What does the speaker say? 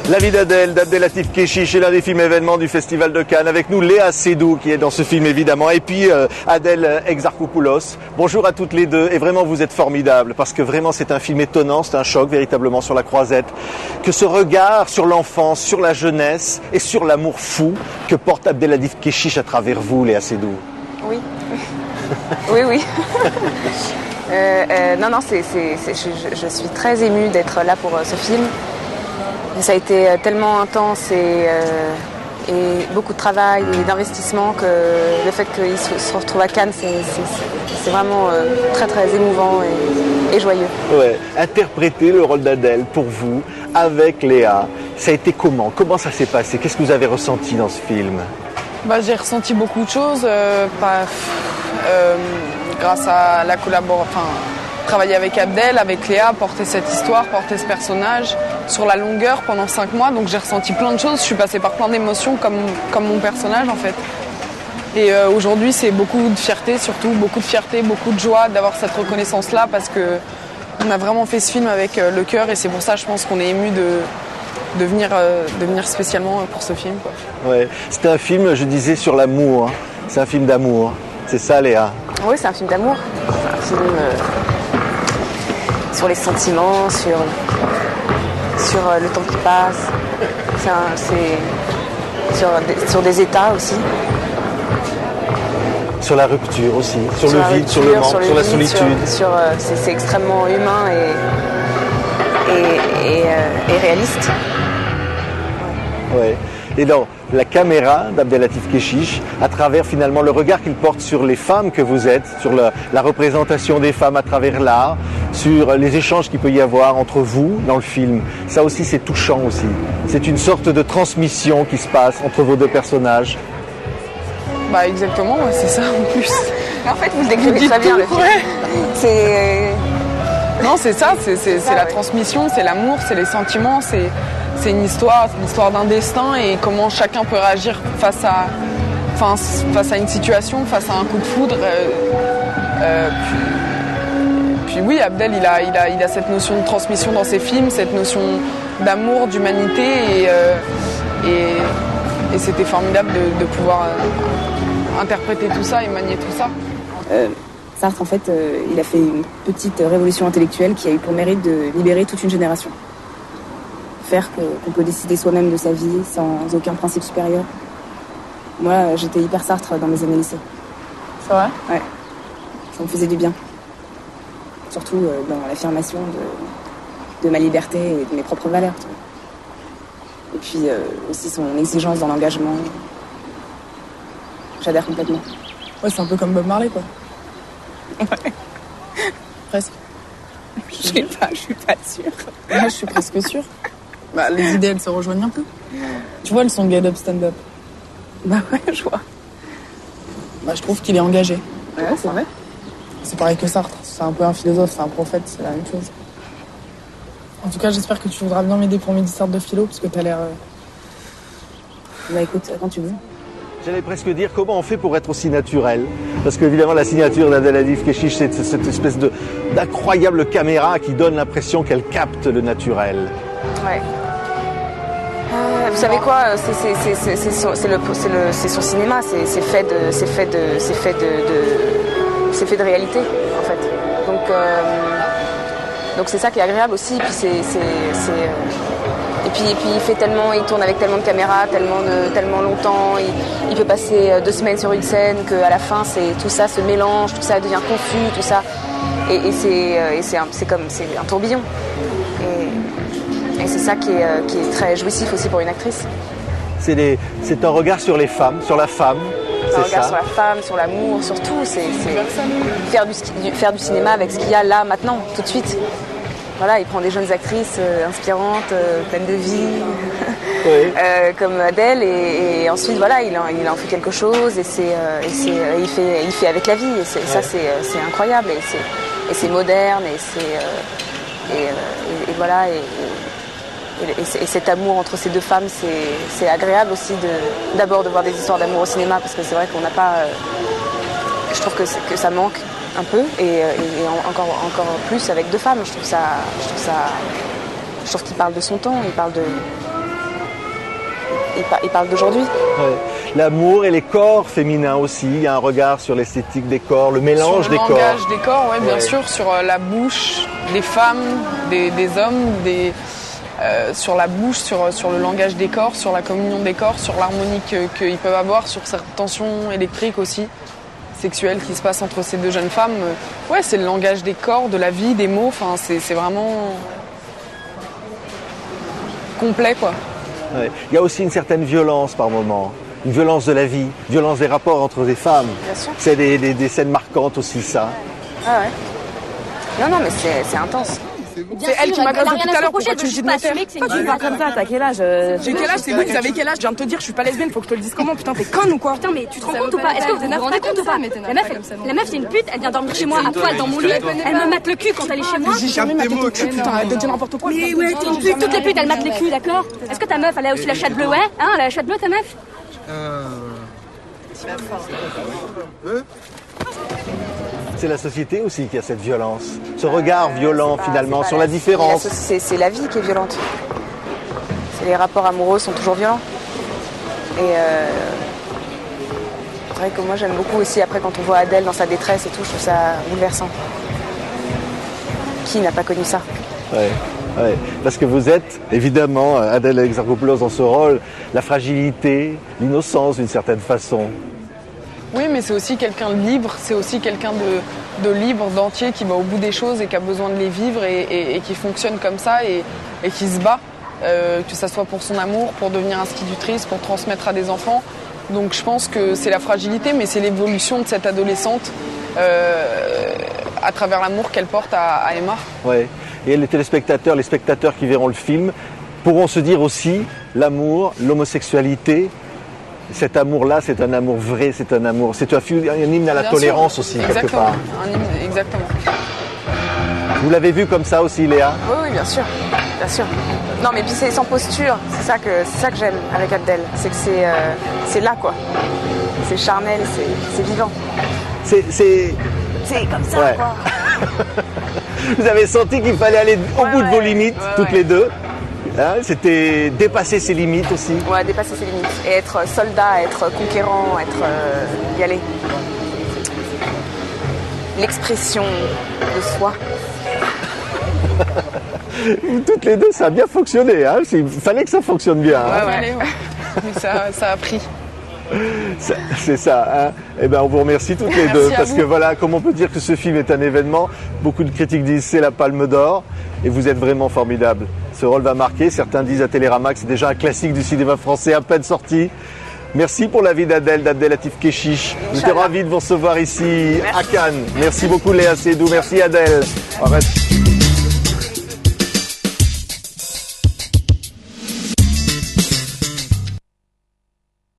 La vie d'Abdelatif Kechiche est l'un des films événements du Festival de Cannes. Avec nous, Léa Seydoux qui est dans ce film évidemment, et puis Adèle Exarchopoulos. Bonjour à toutes les deux, et vraiment vous êtes formidables, parce que vraiment c'est un film étonnant, c'est un choc véritablement sur la croisette. Que ce regard sur l'enfance, sur la jeunesse et sur l'amour fou que porte Abdelatif Kechiche à travers vous, Léa Seydoux. Oui, oui. Non, je suis très émue d'être là pour ce film. Ça a été tellement intense et beaucoup de travail et d'investissement que le fait qu'il se retrouve à Cannes, c'est vraiment très très émouvant et joyeux. Ouais. Interpréter le rôle d'Adèle pour vous, avec Léa, ça a été comment? Comment ça s'est passé? Qu'est-ce que vous avez ressenti dans ce film? J'ai ressenti beaucoup de choses, grâce à la collaboration. Travailler avec Abdel, avec Léa, porter cette histoire, porter ce personnage sur la longueur pendant 5 mois. Donc j'ai ressenti plein de choses, je suis passée par plein d'émotions comme mon personnage en fait. Et aujourd'hui c'est beaucoup de fierté, surtout beaucoup de fierté, beaucoup de joie d'avoir cette reconnaissance-là parce que on a vraiment fait ce film avec le cœur et c'est pour ça je pense qu'on est ému de venir spécialement pour ce film, quoi. Ouais. C'est un film, je disais, sur l'amour. C'est un film d'amour. C'est ça, Léa? Oui, c'est un film d'amour. C'est un film sur les sentiments, sur le temps qui passe. Sur des états aussi. Sur la rupture aussi, sur le vide, sur le manque, sur la solitude. C'est extrêmement humain et réaliste. Ouais. Et donc, la caméra d'Abdelatif Kechiche, à travers finalement le regard qu'il porte sur les femmes que vous êtes, sur la représentation des femmes à travers l'art, sur les échanges qu'il peut y avoir entre vous dans le film. Ça aussi, c'est touchant aussi. C'est une sorte de transmission qui se passe entre vos deux personnages. Exactement, c'est ça en plus. En fait, vous décrivez très bien le film. Ouais. Non, c'est ça, c'est la transmission, c'est l'amour, c'est les sentiments, c'est une histoire d'un destin et comment chacun peut réagir face à une situation, face à un coup de foudre. Puis oui, Abdel, il a cette notion de transmission dans ses films, cette notion d'amour, d'humanité et c'était formidable de pouvoir interpréter tout ça et manier tout ça. Sartre, en fait, il a fait une petite révolution intellectuelle qui a eu pour mérite de libérer toute une génération. Faire qu'on peut décider soi-même de sa vie sans aucun principe supérieur. Moi, j'étais hyper Sartre dans mes années lycée. C'est vrai? Ouais. Ça me faisait du bien. Surtout dans l'affirmation de ma liberté et de mes propres valeurs. Tu vois. Et puis aussi son exigence dans l'engagement. J'adhère complètement. Ouais, c'est un peu comme Bob Marley, quoi. Ouais. Presque. Je suis pas sûre. Moi, je suis presque sûre. Les idées, elles se rejoignent un peu. Tu vois, le son Get Up, Stand Up. Ouais, je vois. Je trouve qu'il est engagé. Ouais, c'est vrai. C'est pareil que Sartre. C'est un peu un philosophe, c'est un prophète, c'est la même chose. En tout cas, j'espère que tu voudras bien m'aider pour mes dissertes de philo, parce que t'as l'air... Écoute, quand tu veux. J'allais presque dire comment on fait pour être aussi naturel. Parce qu'évidemment, la signature d'Abdelatif Kechiche, c'est cette espèce d'incroyable caméra qui donne l'impression qu'elle capte le naturel. Ouais. Vous savez quoi, c'est son cinéma, c'est fait de réalité en fait. Donc c'est ça qui est agréable aussi. Et puis il tourne avec tellement de caméras, tellement longtemps. Il peut passer 2 semaines sur une scène qu'à la fin tout ça se mélange, tout ça devient confus, tout ça. Et c'est un tourbillon. Et c'est ça qui est très jouissif aussi pour une actrice. C'est un regard sur les femmes, sur la femme. C'est un regard sur la femme, sur l'amour, sur tout. C'est faire du cinéma avec ce qu'il y a là, maintenant, tout de suite. Voilà, il prend des jeunes actrices inspirantes, pleines de vie, oui. Comme Adèle, et ensuite voilà, il en fait quelque chose, et il fait avec la vie, et ça c'est incroyable, et c'est moderne, et voilà, et cet amour entre ces deux femmes, c'est agréable aussi d'abord de voir des histoires d'amour au cinéma, parce que c'est vrai qu'on n'a pas, je trouve que ça manque un peu, et encore plus avec deux femmes. Je trouve qu'il parle de son temps, il parle il parle d'aujourd'hui. Ouais. L'amour et les corps féminins aussi, il y a un regard sur l'esthétique des corps, le mélange des corps. Sur le langage des corps, ouais, bien Ouais. sûr, sur la bouche des femmes, des hommes, sur la bouche, sur le langage des corps, sur la communion des corps, sur l'harmonie qu'ils peuvent avoir, sur cette tension électrique aussi, sexuelle qui se passe entre ces deux jeunes femmes. Ouais, c'est le langage des corps, de la vie, des mots, enfin, c'est vraiment complet, quoi. Ouais. Il y a aussi une certaine violence par moment, une violence de la vie, violence des rapports entre des femmes. Bien sûr. C'est des scènes marquantes aussi, ça. Ah ouais. Non, mais c'est intense. C'est elle qui m'agresse depuis tout à l'heure, pourquoi tu me dis de me taire? Toi, tu parles comme ça, t'as quel âge J'ai quel âge? C'est vous, vous avez quel âge? Je viens de te dire, je suis pas lesbienne, faut que je te le dise comment? Putain, t'es conne ou quoi? Putain, mais tu te rends compte ou pas? Est-ce que vous vous rendez compte ou pas? La meuf, c'est une pute, elle vient dormir chez moi à poil dans mon lit, elle me mate le cul quand elle est chez moi. J'ai jamais maté ton cul, putain, arrête de dire n'importe quoi. Mais ouais, t'es une pute, toutes les putes, elles matent le cul, d'accord? Est-ce que ta meuf, elle a aussi la chatte bleue, ouais? Hein, elle a la chatte bleue, ta meuf? C'est la société aussi qui a cette violence, ce regard violent finalement sur la différence. C'est la vie qui est violente. Les rapports amoureux sont toujours violents. Et c'est vrai que moi j'aime beaucoup aussi après quand on voit Adèle dans sa détresse et tout, je trouve ça bouleversant. Qui n'a pas connu ça? Ouais, ouais. Parce que vous êtes évidemment Adèle Exarchopoulos dans ce rôle, la fragilité, l'innocence d'une certaine façon. Oui, mais c'est aussi quelqu'un de libre, c'est aussi quelqu'un de libre, d'entier, qui va au bout des choses et qui a besoin de les vivre et qui fonctionne comme ça et qui se bat, que ça soit pour son amour, pour devenir institutrice, pour transmettre à des enfants. Donc je pense que c'est la fragilité, mais c'est l'évolution de cette adolescente à travers l'amour qu'elle porte à Emma. Ouais. Et les téléspectateurs, les spectateurs qui verront le film pourront se dire aussi l'amour, l'homosexualité. Cet amour-là, c'est un amour vrai, c'est un amour, c'est un hymne à la Bien tolérance sûr. aussi, Exactement. quelque part. Un hymne, exactement. Vous l'avez vu comme ça aussi, Léa? Oui, bien sûr. Bien sûr. Non, mais puis c'est sans posture. C'est ça que j'aime avec Abdel. C'est que c'est là, quoi. C'est charnel, c'est vivant. C'est comme ça, ouais. quoi. Vous avez senti qu'il fallait aller au bout de vos limites, toutes les deux. Hein, c'était dépasser ses limites aussi. Ouais, dépasser ses limites. Et être soldat, être conquérant, y aller. L'expression de soi. Toutes les deux, ça a bien fonctionné. Hein. Il fallait que ça fonctionne bien. Hein. Ouais. Mais ça a pris. C'est ça. Hein. Eh ben, on vous remercie toutes les deux. Parce que voilà, comme on peut dire que ce film est un événement, beaucoup de critiques disent c'est la Palme d'Or. Et vous êtes vraiment formidable. Ce rôle va marquer. Certains disent à Télérama que c'est déjà un classique du cinéma français à peine sorti. Merci pour la vie d'Abdelatif Kechiche. J'étais ravi de vous recevoir ici à Cannes. Merci beaucoup Léa Seydoux. Merci Adèle. Arrête.